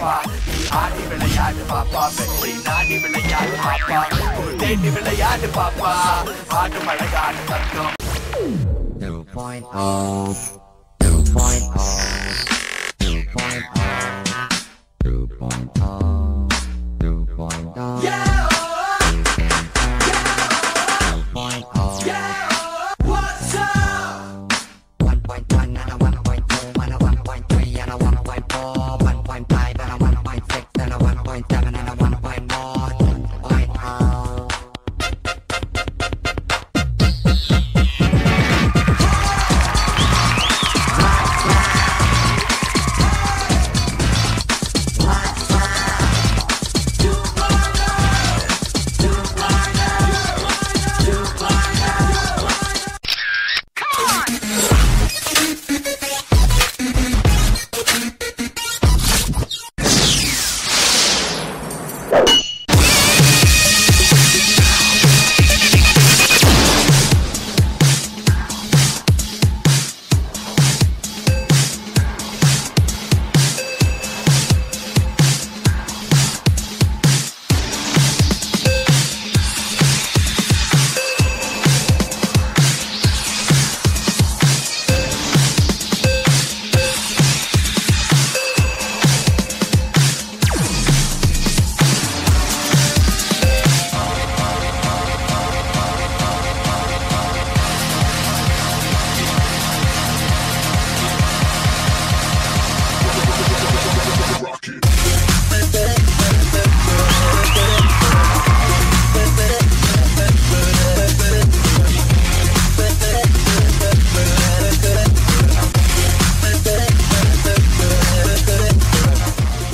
பாப்பா நீ ஆடி விளையாடு பாப்பா வெற்றி நாடி விளையாடு பாப்பா ஒரு தேடி விளையாடு பாப்பா ஆடு மழையாடு தத்துவம் 2.0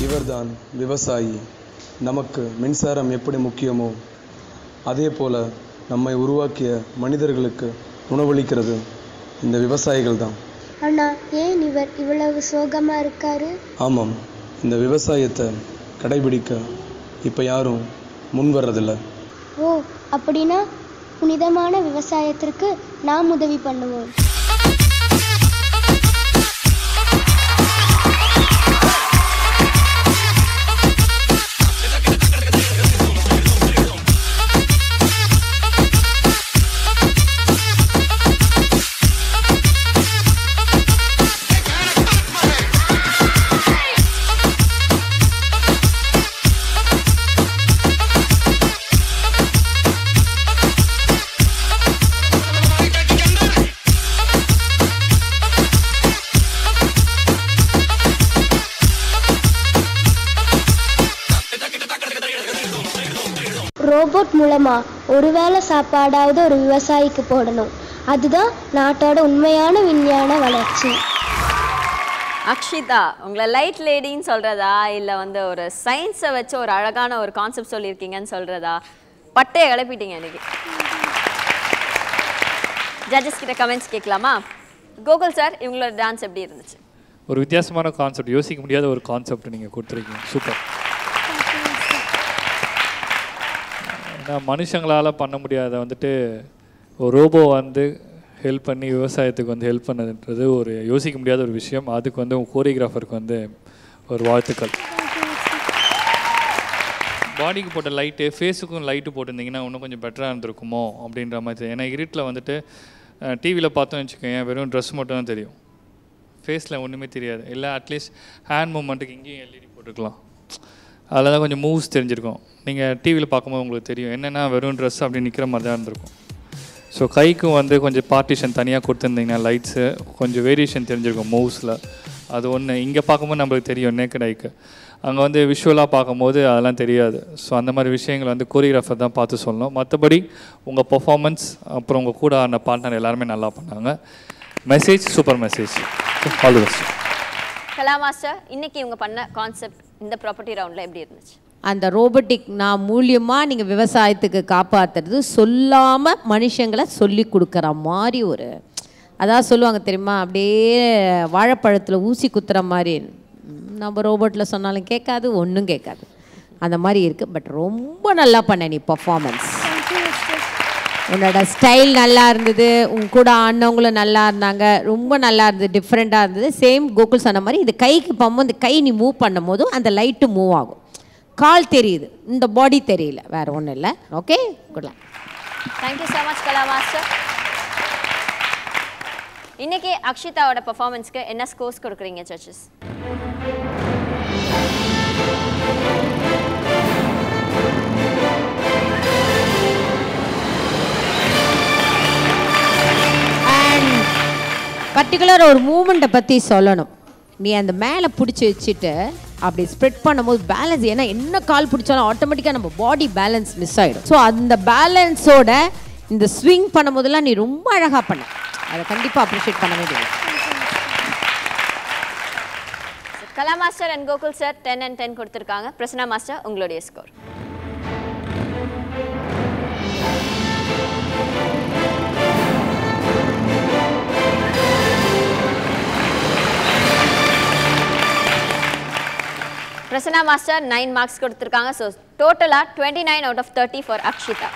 இவர்தான் விவசாயி. நமக்கு மின்சாரம் எப்படி முக்கியமோ அதே போல நம்மை உருவாக்கிய மனிதர்களுக்கு உணவளிக்கிறது இந்த விவசாயிகள் தான். அண்ணா, ஏன் இவர் இவ்வளவு சோகமா இருக்காரு? ஆமாம், இந்த விவசாயத்தை கடைபிடிக்க இப்போ யாரும் முன் வர்றதில்ல. ஓ, அப்படின்னா புனிதமான விவசாயத்திற்கு நாம் உதவி பண்ணுவோம். ரோபோட் மூலமா ஒருவேளை சாப்பாடாவது ஒரு விவசாயிக்கு போடணும். அதுதான் நாட்டோட உண்மையான விஞ்ஞான வளர்ச்சி. அக்ஷிதா, உங்களை லைட் லேடின்னு சொல்றதா இல்லை வந்து ஒரு சயின்ஸை வச்சு ஒரு அழகான ஒரு கான்செப்ட் சொல்லியிருக்கீங்கன்னு சொல்றதா? பட்டையை கிளப்பிட்டீங்க இன்னைக்கு. ஜட்ஜஸ் கிட்ட கமெண்ட்ஸ் கேட்கலாமா? கோகுல் சார், இவங்களோட டான்ஸ் எப்படி இருந்துச்சு? ஒரு வித்தியாசமான கான்செப்ட், யோசிக்க முடியாத ஒரு கான்செப்ட் நீங்கள் கொடுத்துருக்கீங்க. சூப்பர். ஏன்னா மனுஷங்களால் பண்ண முடியாத வந்துட்டு ஒரு ரோபோ வந்து ஹெல்ப் பண்ணி விவசாயத்துக்கு வந்து ஹெல்ப் பண்ணதுன்றது ஒரு யோசிக்க முடியாத ஒரு விஷயம். அதுக்கு வந்து கோரியோகிராஃபருக்கு வந்து ஒரு வாழ்த்துக்கள். பாடிக்கு போட்ட லைட்டு, ஃபேஸுக்கும் லைட்டு போட்டிருந்தீங்கன்னா இன்னும் கொஞ்சம் பெட்டராக இருந்திருக்குமோ அப்படின்ற மாதிரி. ஏன்னா இருட்டில் வந்துட்டு டிவியில் பார்த்தோன்னு வச்சுக்கோங்க, வெறும் ட்ரெஸ் மட்டும் தான் தெரியும், ஃபேஸில் ஒன்றுமே தெரியாது. இல்லை அட்லீஸ்ட் ஹேண்ட் மூமெண்ட்டுக்கு இங்கேயும் எல்இடி போட்டுருக்கலாம், அதில் தான் கொஞ்சம் மூவ்ஸ் தெரிஞ்சிருக்கும். நீங்கள் டிவியில் பார்க்கும்போது உங்களுக்கு தெரியும் என்னென்னா வெறும் ட்ரெஸ் அப்படி நிற்கிற மாதிரி தான் இருந்திருக்கும். ஸோ கைக்கும் வந்து கொஞ்சம் பார்ட்டிஷன் தனியாக கொடுத்துருந்தீங்கன்னா லைட்ஸு கொஞ்சம் வேரியேஷன் தெரிஞ்சிருக்கும் மூவ்ஸில். அது ஒன்று இங்கே பார்க்கும்போது நம்மளுக்கு தெரியும் நேக்கட் ஐக்கு, அங்கே வந்து விஷுவலாக பார்க்கும்போது அதெல்லாம் தெரியாது. ஸோ அந்த மாதிரி விஷயங்கள் வந்து கோரியோகிராஃபர் தான் பார்த்து சொல்லணும். மற்றபடி உங்கள் பர்ஃபார்மன்ஸ் அப்புறம் உங்கள் கூட ஆன பார்ட்னர் எல்லாருமே நல்லா பண்ணாங்க. Message super message. All the best. Kala master, இன்னைக்கு இவங்க பண்ண கான்செப்ட் இந்த ப்ராப்பர்ட்டி ரவுண்டில் எப்படி இருந்துச்சு? அந்த ரோபோட்டிக் நான் மூலியமாக நீங்கள் விவசாயத்துக்கு காப்பாற்றுறது சொல்லாமல் மனுஷங்களை சொல்லி கொடுக்குற மாதிரி ஒரு, அதாவது சொல்லுவாங்க தெரியுமா, அப்படியே வாழைப்பழத்தில் ஊசி குத்துற மாதிரி. நம்ம ரோபோட்டில் சொன்னாலும் கேட்காது, ஒன்றும் கேட்காது, அந்த மாதிரி இருக்குது. பட் ரொம்ப நல்லா பண்ண நீ பர்ஃபார்மன்ஸ். உன்னோட ஸ்டைல் நல்லா இருந்தது, உன் கூட ஆடினவங்களும் நல்லா இருந்தாங்க, ரொம்ப நல்லா இருந்தது, டிஃப்ரெண்ட்டாக இருந்தது. சேம் கோகுல் சொன்ன மாதிரி இது கைக்கு போகும்போது இந்த கை நீ மூவ் பண்ணும் போதும் அந்த லைட்டு மூவ் ஆகும். கால் தெரியுது, இந்த பாடி தெரியல, வேறு ஒன்றும் இல்லை. Okay, good luck. Thank you so much Kala master. இன்னைக்கு அக்ஷிதாவோட பெர்ஃபார்மன்ஸ்க்கு என்ன ஸ்கோர்ஸ் கொடுக்குறீங்க ஜட்ஜஸ்? பர்டிகுலர் ஒரு மூமெண்ட்டை பற்றி சொல்லணும். நீ அந்த மேலே பிடிச்சி வச்சுட்டு அப்படி ஸ்ப்ரெட் பண்ணும்போது பேலன்ஸ், ஏன்னா என்ன கால் பிடிச்சாலும் ஆட்டோமேட்டிக்காக நம்ம பாடி பேலன்ஸ் மிஸ் ஆகிடும். ஸோ அந்த பேலன்ஸோட இந்த ஸ்விங் பண்ணும்போதெல்லாம் நீ ரொம்ப அழகாக பண்ண, அதை கண்டிப்பாக அப்ரிஷியேட் பண்ண வேண்டியது. Kala master and Gokul sir 10 and 10 கொடுத்துருக்காங்க. பிரசன்னா மாஸ்டர் உங்களுடைய ஸ்கோர்? பிரசன்னா மாஸ்டர் 9 மார்க்ஸ் கொடுத்துருக்காங்க. ஸோ டோட்டலாக 29 out of 30 ஃபார் அக்ஷிதா.